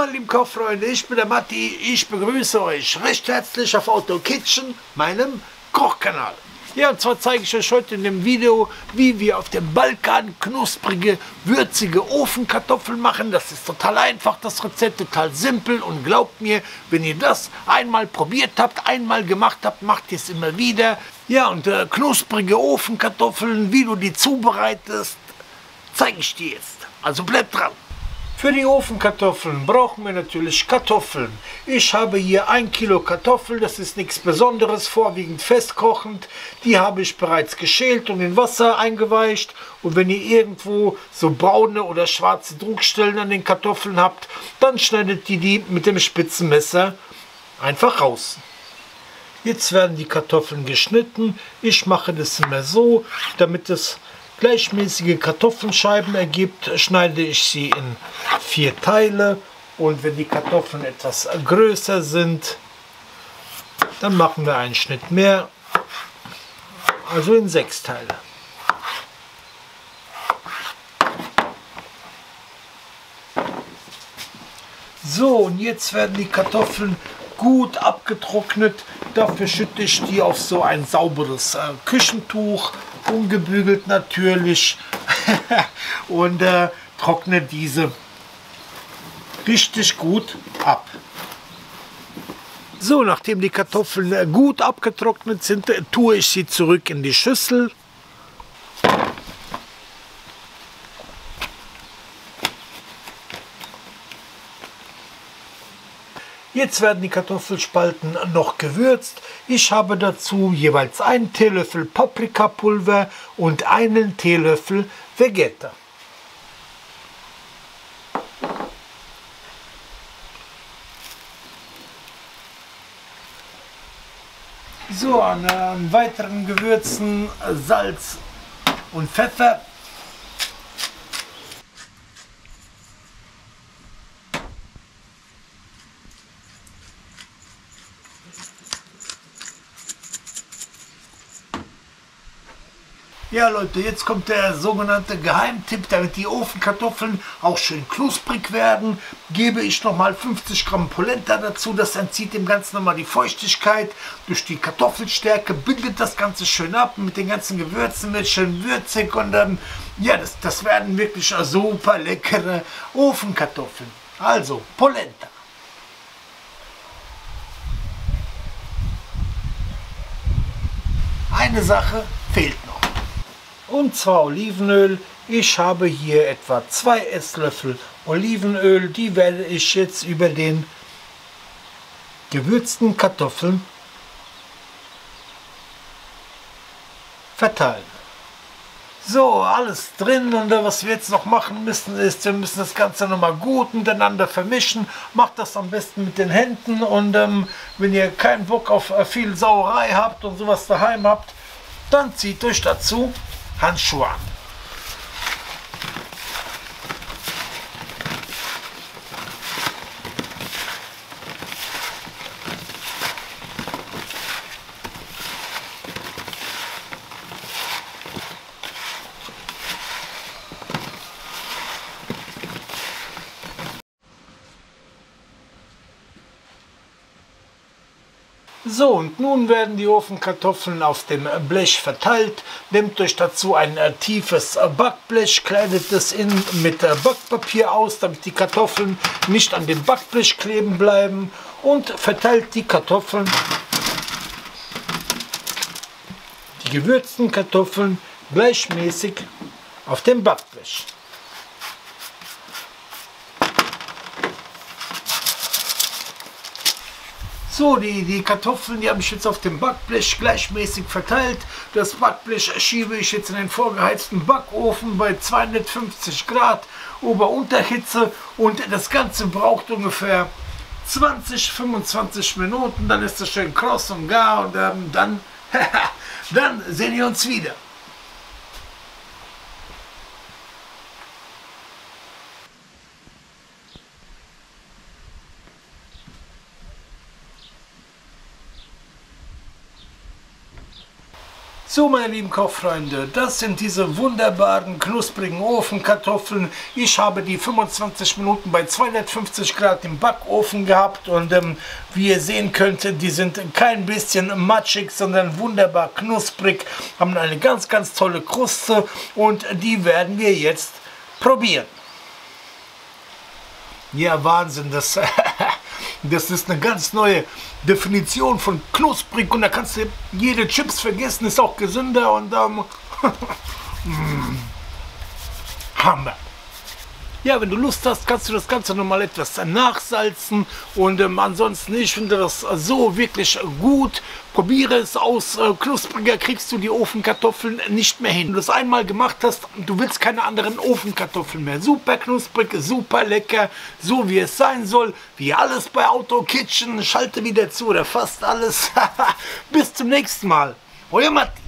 meine lieben Kochfreunde, ich bin der Matti, ich begrüße euch recht herzlich auf Auto Kitchen, meinem Kochkanal. Ja, und zwar zeige ich euch heute in dem Video, wie wir auf dem Balkan knusprige, würzige Ofenkartoffeln machen. Das ist total einfach, das Rezept, total simpel, und glaubt mir, wenn ihr das einmal probiert habt, einmal gemacht habt, macht ihr es immer wieder. Ja, und knusprige Ofenkartoffeln, wie du die zubereitest, zeige ich dir jetzt. Also bleibt dran. Für die Ofenkartoffeln brauchen wir natürlich Kartoffeln. Ich habe hier 1 Kilo Kartoffeln, das ist nichts Besonderes, vorwiegend festkochend. Die habe ich bereits geschält und in Wasser eingeweicht. Und wenn ihr irgendwo so braune oder schwarze Druckstellen an den Kartoffeln habt, dann schneidet ihr die mit dem spitzen Messer einfach raus. Jetzt werden die Kartoffeln geschnitten. Ich mache das immer so, damit es gleichmäßige Kartoffelscheiben ergibt, schneide ich sie in 4 Teile, und wenn die Kartoffeln etwas größer sind, dann machen wir einen Schnitt mehr, also in 6 Teile. So, und jetzt werden die Kartoffeln gut abgetrocknet. Dafür schütte ich die auf so ein sauberes Küchentuch, ungebügelt natürlich, und trockne diese richtig gut ab. So, nachdem die Kartoffeln gut abgetrocknet sind, tue ich sie zurück in die Schüssel. Jetzt werden die Kartoffelspalten noch gewürzt. Ich habe dazu jeweils 1 Teelöffel Paprikapulver und 1 Teelöffel Vegeta. So, an weiteren Gewürzen Salz und Pfeffer. Ja Leute, jetzt kommt der sogenannte Geheimtipp. Damit die Ofenkartoffeln auch schön knusprig werden, gebe ich nochmal 50 Gramm Polenta dazu. Das entzieht dem Ganzen nochmal die Feuchtigkeit. Durch die Kartoffelstärke bindet das Ganze schön ab. Mit den ganzen Gewürzen wird schön würzig, und ja, das werden wirklich super leckere Ofenkartoffeln. Also Polenta. Eine Sache fehlt noch. Und zwar Olivenöl. Ich habe hier etwa 2 Esslöffel Olivenöl. Die werde ich jetzt über den gewürzten Kartoffeln verteilen. So, alles drin, und was wir jetzt noch machen müssen ist, wir müssen das Ganze nochmal gut miteinander vermischen. Macht das am besten mit den Händen, und wenn ihr keinen Bock auf viel Sauerei habt und sowas daheim habt, dann zieht euch dazu Handschuhe an. So, und nun werden die Ofenkartoffeln auf dem Blech verteilt. Nehmt euch dazu ein tiefes Backblech, kleidet es innen mit Backpapier aus, damit die Kartoffeln nicht an dem Backblech kleben bleiben, und verteilt die Kartoffeln, die gewürzten Kartoffeln, gleichmäßig auf dem Backblech. So, die Kartoffeln, die habe ich jetzt auf dem Backblech gleichmäßig verteilt. Das Backblech schiebe ich jetzt in den vorgeheizten Backofen bei 250 Grad Ober-Unterhitze, und das Ganze braucht ungefähr 20-25 Minuten. Dann ist es schön kross und gar, und dann sehen wir uns wieder. So, meine lieben Kochfreunde, das sind diese wunderbaren, knusprigen Ofenkartoffeln. Ich habe die 25 Minuten bei 250 Grad im Backofen gehabt und wie ihr sehen könnt, die sind kein bisschen matschig, sondern wunderbar knusprig, haben eine ganz, ganz tolle Kruste und die werden wir jetzt probieren. Ja, Wahnsinn, das ist eine ganz neue Definition von knusprig und da kannst du jede Chips vergessen, ist auch gesünder und Hammer. Ja, wenn du Lust hast, kannst du das Ganze nochmal etwas nachsalzen und ansonsten, ich finde das so wirklich gut. Probiere es aus, knuspriger kriegst du die Ofenkartoffeln nicht mehr hin. Wenn du das einmal gemacht hast, du willst keine anderen Ofenkartoffeln mehr. Super knusprig, super lecker, so wie es sein soll, wie alles bei Auto Kitchen. Schalte wieder zu oder fast alles. Bis zum nächsten Mal. Euer Matti.